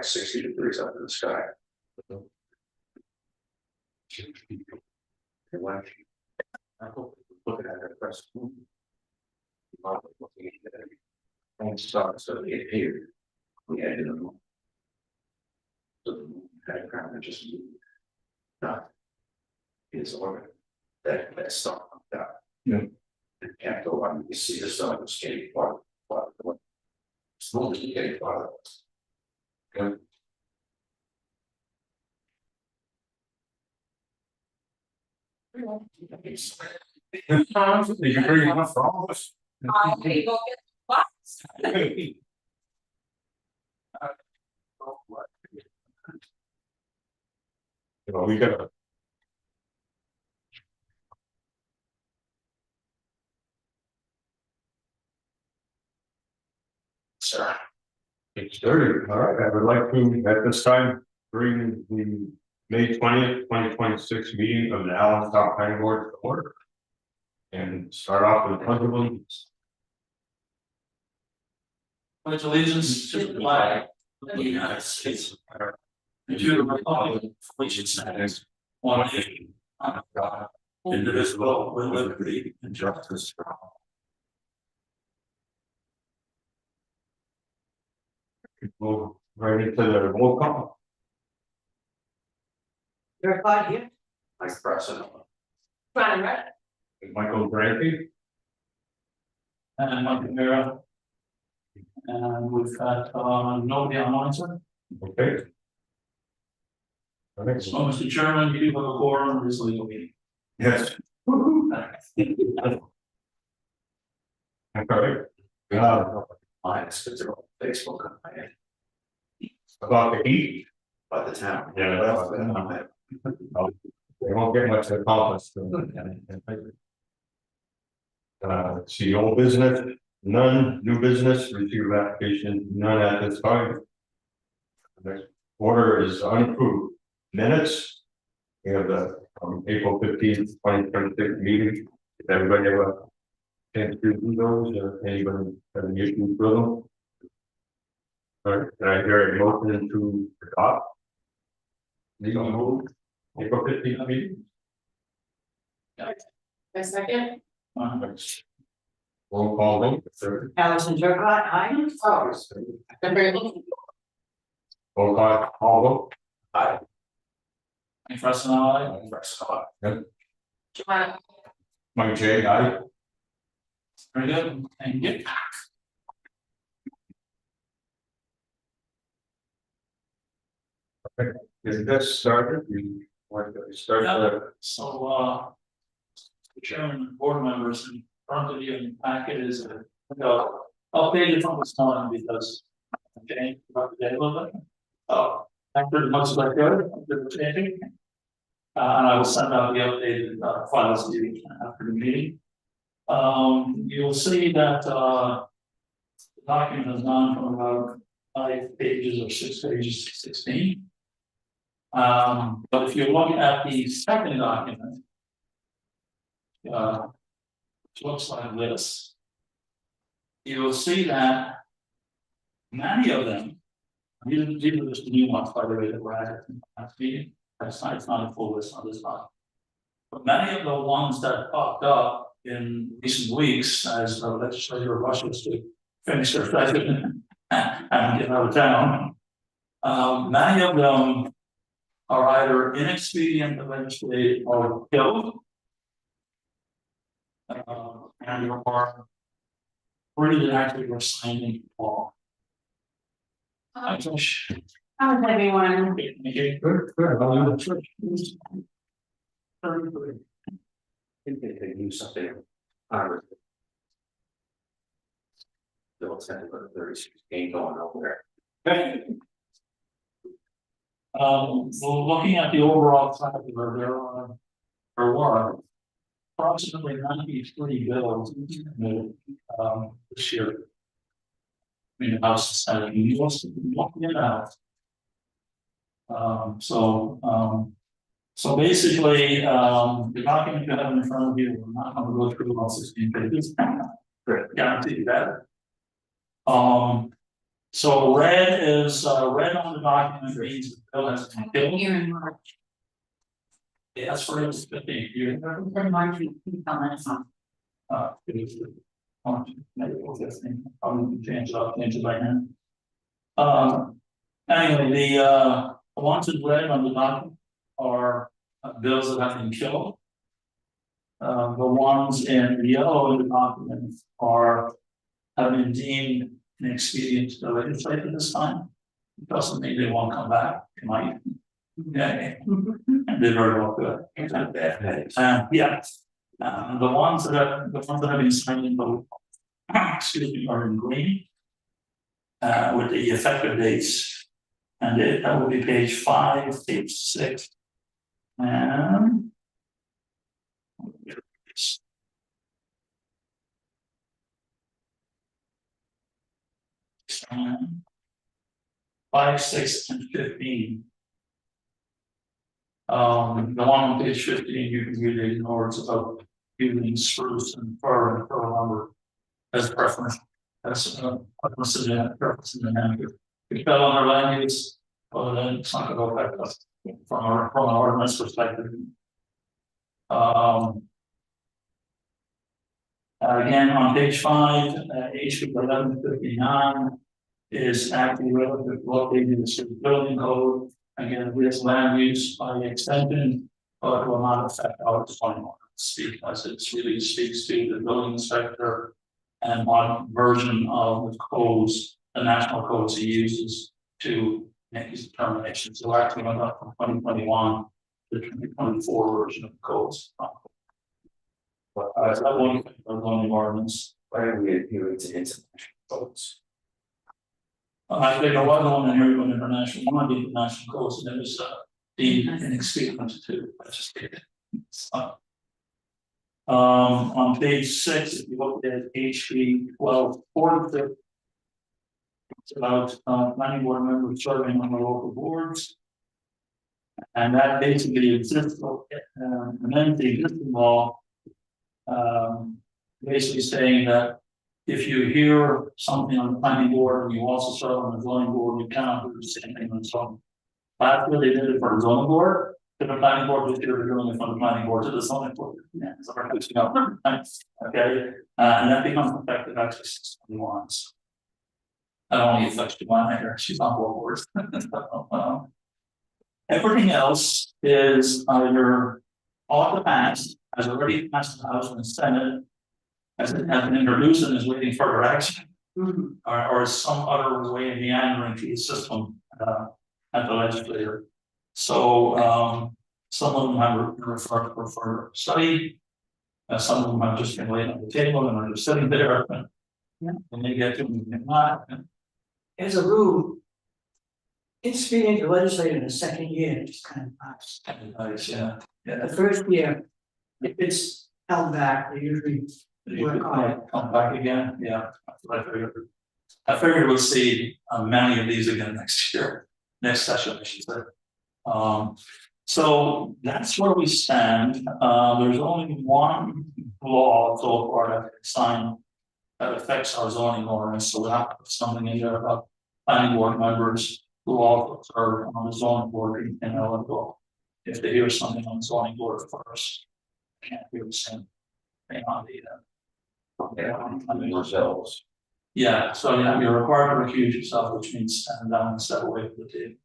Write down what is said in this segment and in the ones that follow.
like 60 degrees up in the sky. I hope looking at it first. And start so it here. We had it. So the moon had kind of just moved. Not. It's orbit. That star that. Yeah. It can't go on. You see the sun was getting far. Slowly getting farther. Yeah. Did you bring enough for all of us? I may go get lots. You know, we gotta. Sir. It's dirty. All right, I would like to, at this time, bring the May 20th, 2026 meeting of the Allenstown Planning Board to order. And start off with the pledge of allegiance. Pledge allegiance to the flag of the United States of America, and to the republic for which it stands, one nation, under God, indivisible, with liberty and justice for all. Move right into the roll call. You're glad here. Vice President. Brian, right? Michael Brandy. And Mike Rivera. And we've got nobody online, sir. Okay. All right. So, Mr. Chairman, you have a quorum of this legal meeting. Yes. All right. Mine is because they're on Facebook on my end, About the heat. by the town. Yeah. Well, They won't get much accomplished. See old business, none, new business, receive application, none at this time. Next order is unapproved minutes. We have the April 15th, 2026 meeting. If everybody have a chance to do those, or anybody have any issues with them? All right, can I hear a motion to adopt? Legal move, April 15th meeting? A second. Roll call vote, sir. Allison Turcott, aye. Roll call vote. I, Mike Fresson, aye. Joanna. Mike J, aye. Very good, thank you. Is this started? We want to start the. So, the chairman, board members, in front of you in the packet is a updated from this time because I changed about the day a little bit. I'm pretty much like good, changing. And I will send out the updated files to you after the meeting. You'll see that the document has gone from about 5 pages or 6 pages to 16. But if you look at the second document, which looks like this, you will see that many of them, these are just the new ones, by the way, that were added in the last meeting. It's not a full list on this one. But many of the ones that popped up in recent weeks as the legislature rushes to finish their session and get out of town, many of them are either inexpedient to legislate or killed. And or really actually were signed into law. I wish. How's everyone? Good, good. think they could use something. They'll send it to 36 ain't going nowhere. Well, looking at the overall size of there were approximately 93 bills this year. I mean, House and Senate, you must look it out. So basically, the document you have in front of you, we're not going to go through all 16 pages. Guarantee you that. So red is, red on the document means the bill has been billed. Here in March. Yeah, that's for it's 15 years. In March, we tell us on. It is. Maybe we'll get thing, probably change it right now. Anyway, the ones in red on the document are bills that have been killed. The ones in yellow in the document have been deemed inexpedient to the legislature this time. It doesn't mean they won't come back, it might. Yeah, and they very well could. It's not bad, thanks. Yeah, the ones that have been signed in the, excuse me, are in green. With the effective dates, and that will be page 5, page 6, and. 5, 6, and 15. The one on page 15, you can read it in words about using spruce and fir lumber as preference. That's preference in the manager. If it fell on our land use, well, then it's not going to affect us from an ordinance perspective. Again, on page 5, HB 1159 is actually relative located in the city building code. Again, this land use by extension, but it will not affect our zoning ordinance because it really speaks to the building inspector and what version of the codes, the national codes he uses to make his determinations. So actually went up from 2021 to 2024 version of the codes. But that one zoning ordinance. Why are we adhering to international codes? I think there was one in here with international, one of the international codes, and it was deemed inexpedient to legislate. On page 6, if you look at HB 1240, it's about planning board members serving on the local boards. And that basically exists, amends the existing law, basically saying that if you hear something on the planning board and you also serve on the zoning board, you cannot do the same thing on the zoning. Last year they did it for the zoning board, to the planning board, this year they're doing it from the planning board to the zoning board. Yeah, so we're pushing up. Okay, and that becomes effective actually 621. That only affects Joanna here, she's on both boards. Everything else is either off the pass, has already passed the House and Senate, has been introduced and is waiting for further action, or some other way of meandering through the system at the legislature. So some of them have referred for study, some of them have just been laid on the table and are just sitting there. And they get to not. As a rule, it's being the legislature in the second year, just kind of pass. Nice, yeah. The first year, if it's held back, they usually You could come back again, yeah, that's what I figured. I figured we'll see many of these again next year, next session, I should say. So that's where we stand. There's only one law so far that signed that affects our zoning ordinance, so we'll have to put something in there about planning board members who also serve on the zoning board in eligible. If they hear something on the zoning board first, can't hear the same thing on the Yourselves. yeah, so you're required to recuse yourself, which means stand down and step away from the table,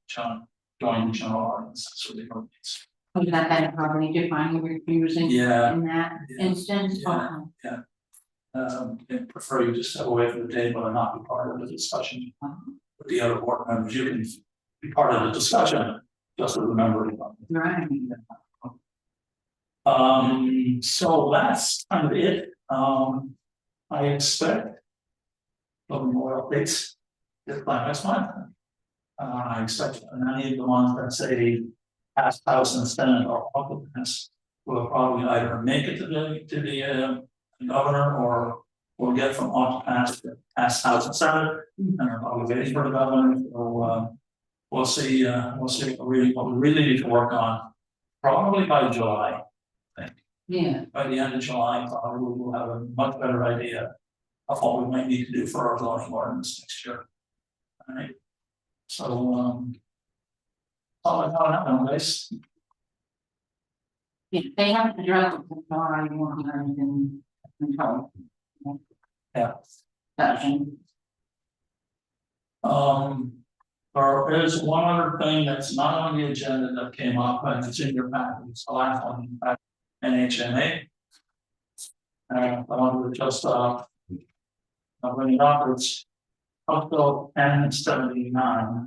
join the general audience, that's what it means. Was that kind of probably defining refusing Yeah. in that instance? Yeah. They prefer you to step away from the table and not be part of the discussion with the other board members. You can be part of the discussion, just as a member. Right. So that's kind of it. I expect a little more updates this time next month. I expect many of the ones that say past House and Senate or occupants will probably either make it to the governor or will get from occupants to past House and Senate and are probably waiting for the governor. So we'll see what we really need to work on probably by July. Yeah. By the end of July, probably we'll have a much better idea of what we might need to do for our zoning ordinance next year. Alright. So, all I know now, guys, Yeah, they have to drill it before I want to even control. yeah. That, There is one other thing that's not on the agenda that came up, and it's in your packet, it's the last one, in fact, NHMA. I wanted to just, bring it up, it's up to 1079.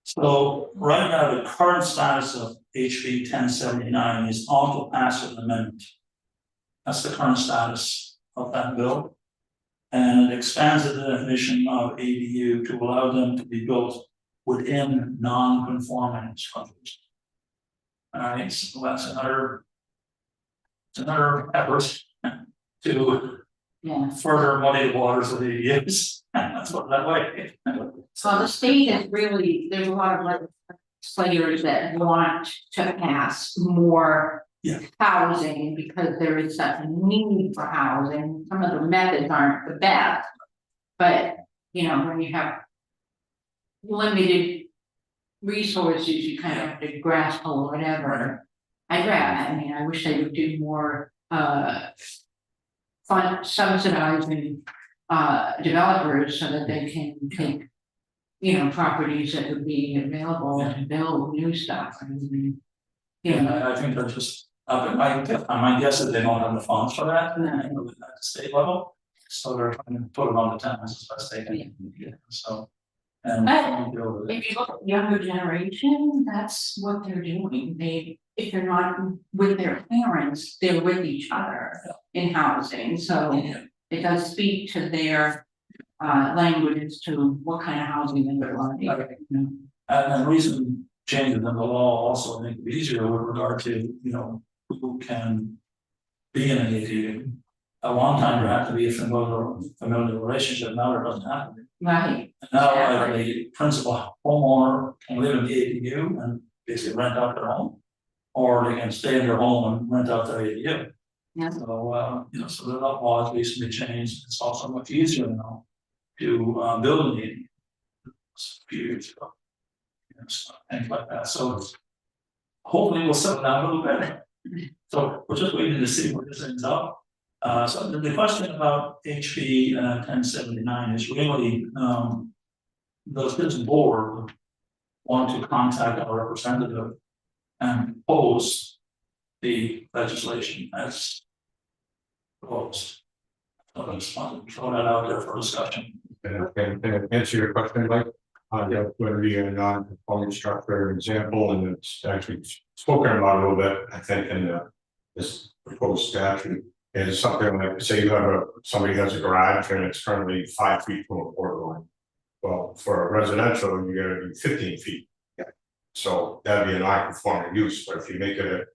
So right now, the current status of HB 1079 is on to pass an amendment. That's the current status of that bill. And it expands the definition of ADU to allow them to be built within non-conforming structures. All right, so that's another effort to yeah. further muddy the waters of ADUs. That's what that way. So the state is really, there's a lot of legislators that want to pass more. Yeah. Housing because there is such a need for housing. Some of the methods aren't the best. But, you know, when you have limited resources, you kind of have to grasp or whatever. I wish they would do more subsidizing developers so that they can take, you know, properties that would be available to build new stuff. I mean, you know, I think they're just, my guess is they don't have the funds for that, at the state level. So they're trying to put it on the towns as best they can, so. And if you look at younger generation, that's what they're doing. If they're not with their parents, they're with each other in housing, so it does speak to their language as to what kind of housing they would like. And the reason changes in the law also make it easier with regard to, you know, who can be in an ADU. At one time, there had to be a familiar relationship, now there doesn't have to be. Right. Now, the principal homeowner can live in the ADU and basically rent out their home. Or they can stay in their home and rent out their ADU. Yeah. So, you know, so the law recently changed, it's also much easier now to build an ADU. A few years ago. So, things like that, so hopefully we'll settle down a little bit. So we're just waiting to see where this ends up. So the question about HB 1079 is really, does this board want to contact our representative and oppose the legislation as proposed? So I just wanted to throw that out there for discussion. And answer your question, Mike, that would be a non-conforming structure example, and it's actually spoken about a little bit, I think, in this proposed statute. Is something like, say you have somebody has a garage and it's currently 5 feet from a borderline. Well, for a residential, you gotta be 15 feet. Yeah. So that'd be a non-conforming use, but if you make it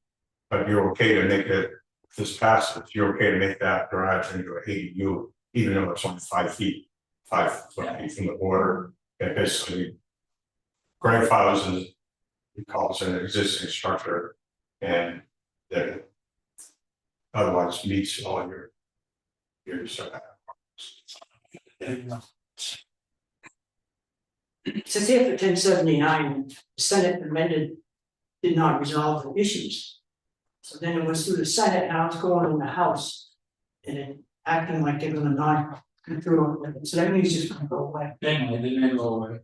but you're okay to make it this passage, you're okay to make that garage into an ADU, even though it's only 5 feet, 5 feet from the border. It basically grandfathers and he calls it an existing structure, and that otherwise meets all your So say for 1079, the Senate amended did not resolve the issues. So then it was through the Senate, now it's going in the House. And it acting like they're gonna not go through it, so that means it's just gonna go away. They may go away.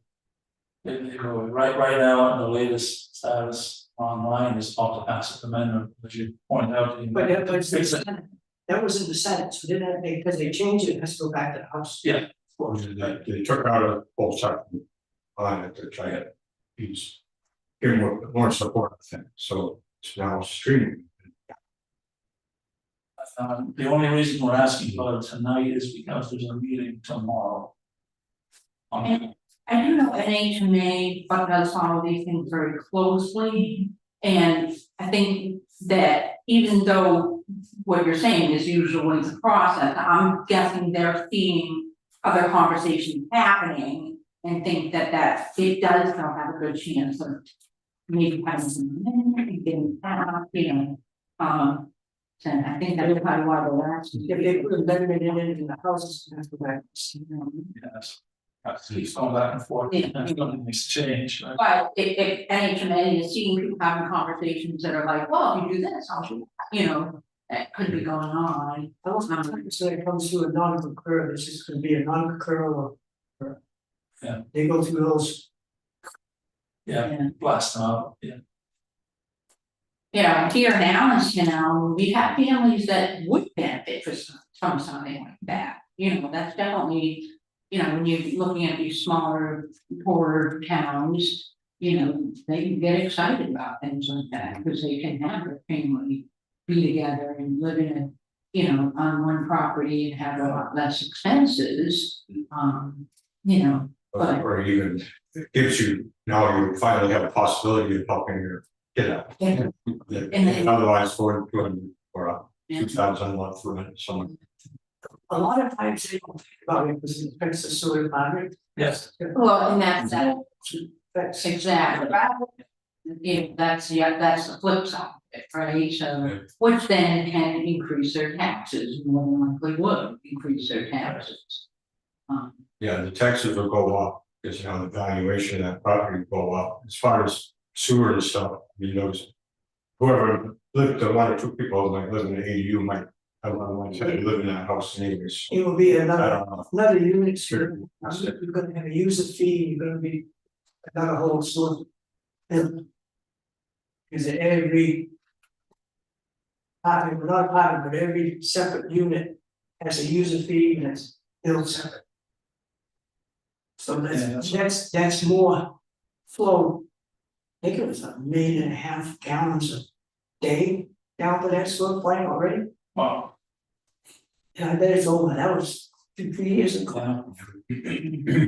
They may go away. Right now, the latest status online is off the passive amendment, as you point out. But it's the Senate. That was in the Senate, so didn't they, because they changed it, it has to go back to the House. Yeah. They took out a whole section on it to try to give more support, I think. So it's now streaming. The only reason we're asking about it tonight is because there's a meeting tomorrow. And I do know NHMA does follow these things very closely, and I think that even though what you're saying is usually the process, I'm guessing they're seeing other conversations happening and think that it does still have a good chance of maybe having some getting out, and I think that's probably why the last. If they put amendment in the houses, that's what I see. Yes. He's going back and forth, Yeah. that's gonna exchange, right? But if NHMA is seeing people having conversations that are like, well, if you do this, I'll do that, that could be going on. I was not trying to say it comes to a non-concur, this is gonna be a non-concur or. Yeah. They go through those, Yeah, blast out, yeah. Here now, we have families that would benefit from something like that, that's definitely. When you're looking at these smaller, poorer towns, they can get excited about things like that, because they can have their family be together and live in on one property and have a lot less expenses, But- Or even it gives you, now you finally have a possibility of helping your kid out. Yeah. And otherwise for Yeah. 2,000 a month for someone. a lot of times they don't think about it, because it affects the sewer environment. Yes, well, and that's That's exactly. That's the flip side of it, right? So, which then can increase their taxes, more than likely would increase their taxes. Yeah, the taxes will go up, because the valuation of that property will go up, as far as sewer and stuff, those. Whoever lived, the one or two people like live in the ADU might, I don't know, might say live in that house anyways. it will be I another don't know. unit, you're gonna have a user fee, you're gonna be another whole sort. And. Because every. Not apartment, but every separate unit has a user fee and it's billed separate. So Yeah, that's more flow. I think it was 1.5 million gallons a day down to that sewer plant already. well, And I bet it's over, that was 2-3 years ago. yeah.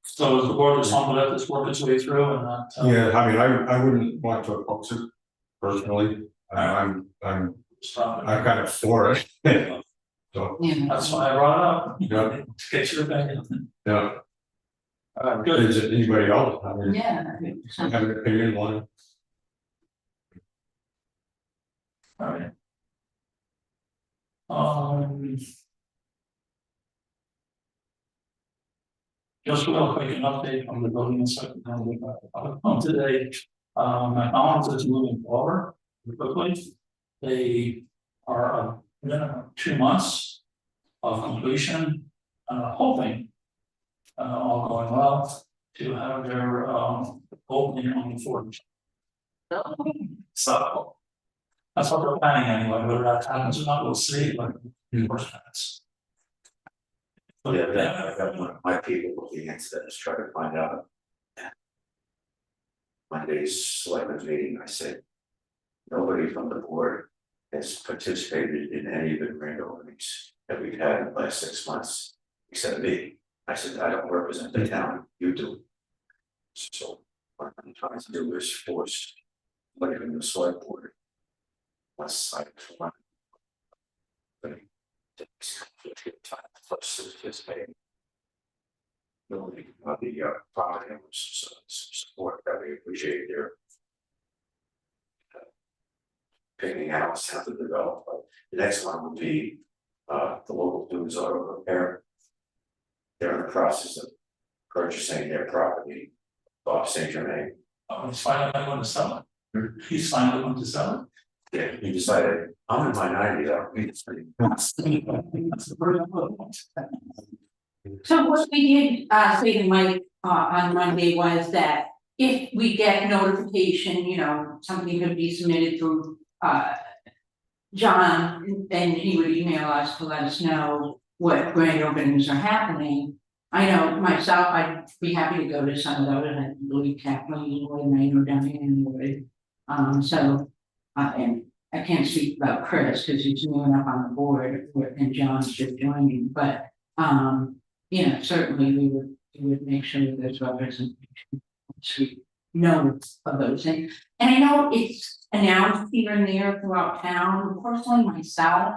So is the board just want to let this work its way through and not? Yeah, I mean, I wouldn't want to oppose it personally, I'm Stop it. kind of for it. So, That's why I brought it up. Yeah. To get your opinion. yeah, Good. is it anybody else, I mean, Yeah. have an opinion on it? All right. Just real quick, an update on the building inspector today. McDonald's is moving forward quickly. They are minimum 2 months of completion, hoping. All going well to have their opening on the 4th. So. That's what they're planning anyway, whether that happens or not, we'll see, but of course that's. Yeah, I got one of my people looking into this, trying to find out. Monday's selectmen's meeting, I said. Nobody from the board has participated in any of the grand openings that we've had in the last 6 months, except me. I said, I don't represent the town, you do. So what I'm trying to do is force somebody from the select board. West side for one. But it takes time to participate. Building of the property owners, so support that we appreciate their. Picking out how to develop, but the next one would be the local Dunes Auto Repair. They're in the process of purchasing their property off Saint Germain. Oh, he's finally going to sell it. He's finally going to sell Yeah, he decided, I'm in my 90s, I don't need this thing. it. That's the very important. So what we did, say to Mike, on Monday was that if we get notification, something could be submitted through, John, then he would email us to let us know what grand openings are happening. I know myself, I'd be happy to go to some of those, and I believe Kathleen would, and I know Diane would. And I can't speak about Chris, because he's new enough on the board, and John's just joining, but, certainly we would make sure that there's representation. Once we know of those things, and I know it's announced here and there throughout town, personally myself.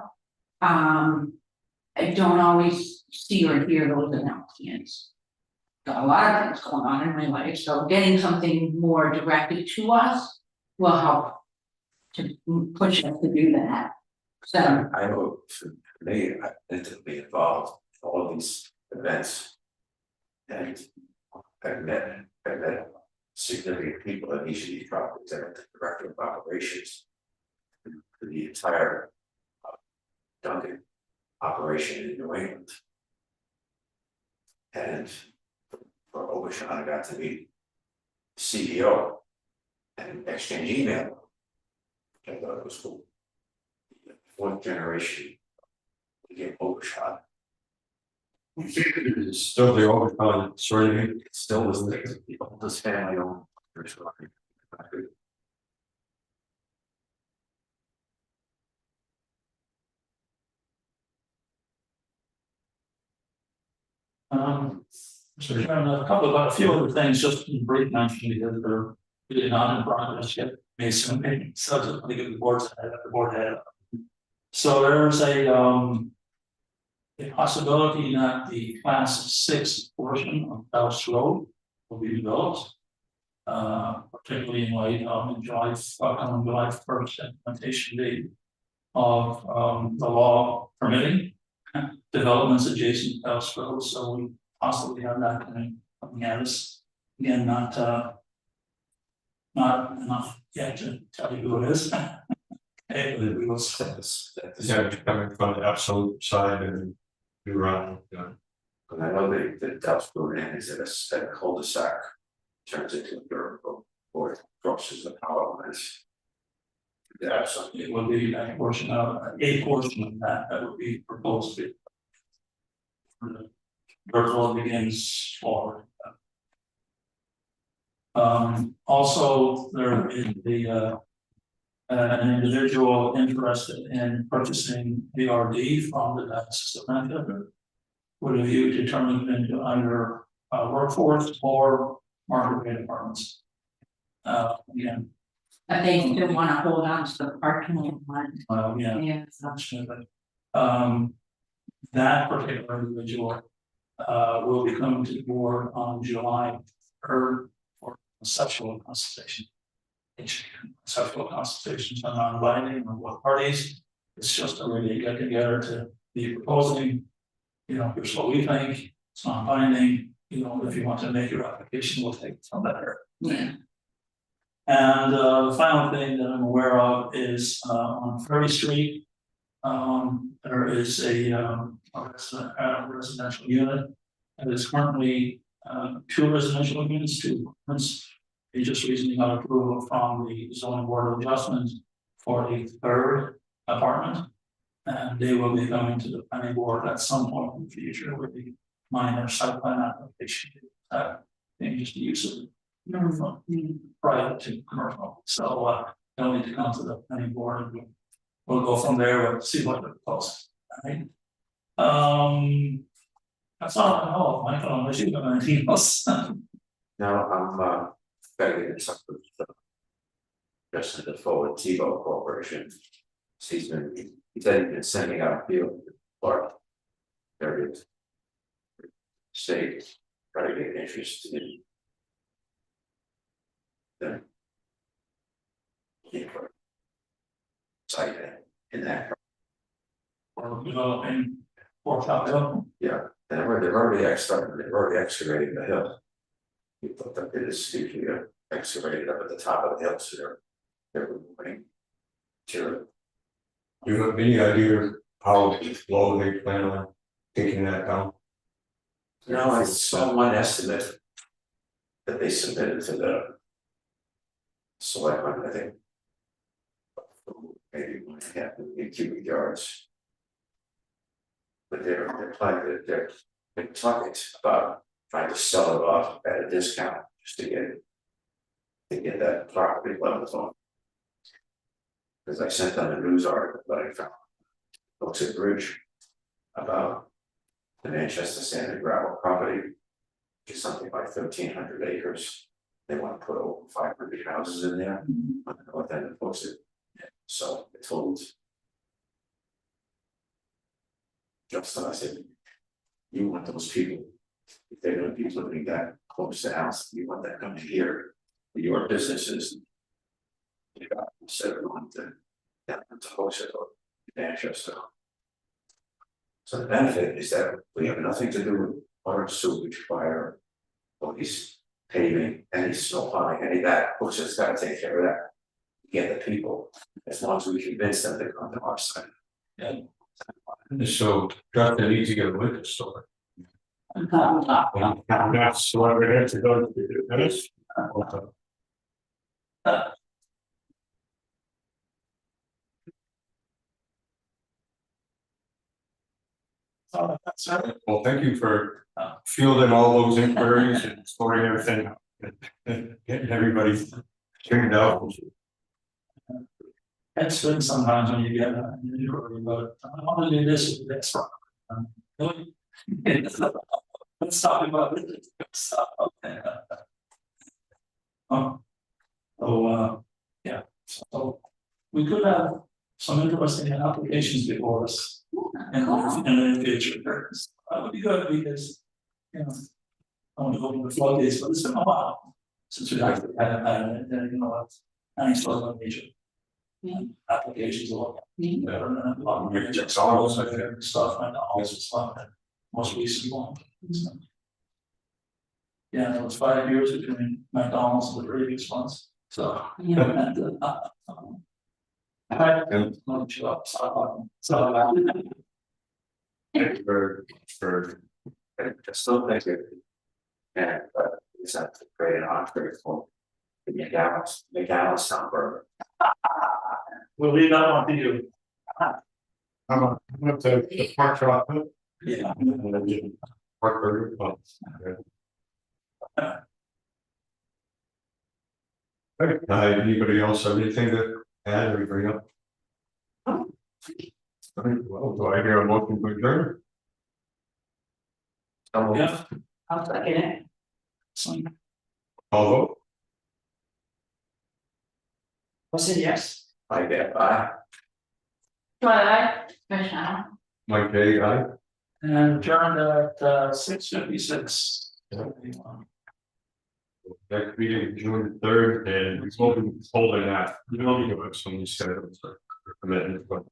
I don't always see or hear those announcements. Got a lot of things going on in my life, so getting something more directed to us will help to push us to do that. So, I know for me, I need to be involved in all these events. And I've met significant people at each of these properties, that are the director of operations. For the entire Dunkin' operation in New England. And for Obashan, I got to meet CEO and exchange email. I thought it was cool. Fourth generation, we get Obashan. It's still the overtime, sorry, It still was the oldest family owned. restaurant. So Chairman, a few other things, just in brief mention, because they're really not in progress yet, may soon be subsequently give the board's the board head. So there's a possibility that the class 6 portion of House Road will be developed. Particularly in light of July 1st implementation date of the law permitting developments adjacent to House Road, so we possibly have that coming at us. Again, not enough yet to tell you who it is. Okay, but we will say this. yeah, coming from the absolute side and we run, And I know the Dutch Road end is at a cul-de-sac, turns into a dirt road, or it crosses the power lines. Yeah, so It will be a portion of that would be proposed. The dirt road begins forward. Also, there is an individual interested in purchasing VRD from the Diocese of Manchester, with a view to turning it into either workforce or market rate apartments. Again, but they still wanna hold on to the parking lot. yeah. Yeah, so. Absolutely. That particular individual will be coming to the board on July 3rd for conceptual consultation. Conceptual consultations are non-binding on both parties. It's just a really get together to be proposing, here's what we think, it's non-binding, if you want to make your application, we'll take it from there. Yeah. And the final thing that I'm aware of is on Ferry Street. There is a residential unit. And there's currently 2 residential units, 2 apartments. They just recently got approval from the zoning board of adjustment for a 3rd apartment. And they will be coming to the planning board at some point in the future with the minor site plan application. Changes the use of from private to commercial, so they'll need to come to the planning board and we'll go from there and see what they're proposing. Right? That's all I know, Michael, unless you have anything else. now I'm begging in touch with just in the forward TiVo Corporation. He said he's been sending out field Clark. Various states try to get interest in the site in that. Or developing Fort Hill. Yeah, and they've already excavated the hill. We thought that it is steeply excavated up at the top of the hill, so they're moving to. do you have any idea how low they plan on taking that down? No, I saw one estimate that they submitted to the selectmen, I think. Maybe 1.5 million cubic yards. But they're planning, they're talking about trying to sell it off at a discount just to get that property level on. Because I sent them a news article that I found, Oaks Bridge, about the Manchester Sand and Gravel property, which is something like 1,300 acres. They want to put over 500 houses in there on the north end of Oaks. So I told Justin, I said, you want those people, if they're gonna be living that close to the house, you want that coming here for your businesses. You got consider one to, yeah, to host it or Manchester. So the benefit is that we have nothing to do with water, sewage, fire, police, paving, any snow plowing, any of that, which has gotta take care of that. Get the people, as long as we convince them to come to our side. So Justin needs to get a liquor store. Yeah. That's what we're here to go to the tennis. That's it. Well, thank you for fielding all those inquiries and storing everything out. And getting everybody figured out. It's good sometimes when you get, you worry about, I want to do this, that's wrong. Really? Let's talk about it. Stuff. Yeah, so we could have some interesting applications before us in the future. That would be good because, you know, I want to go to the floodgates, but it's been a while since we actually had, you know, any sort of major applications or a lot of It's almost like stuff and also stuff and most recent one. Yeah, it was 5 years between McDonald's and the previous ones, so. I not sure, Thank you for I still think it. And, it's not great and Oxford for the McAllis number. we'll leave that one to you. I'm up to the park chocolate. Yeah. And then you park burger. Okay, anybody else have anything to add or bring up? All right, well, do I hear a motion to adjourn? Yeah. I'll second it. So, All vote. Was it yes? I get, Commissioner. Mike Day, aye. and adjourned at 6:56. Next meeting, June 3rd, and we will be holding that, we don't need to have some scheduled, so. Commitment, but.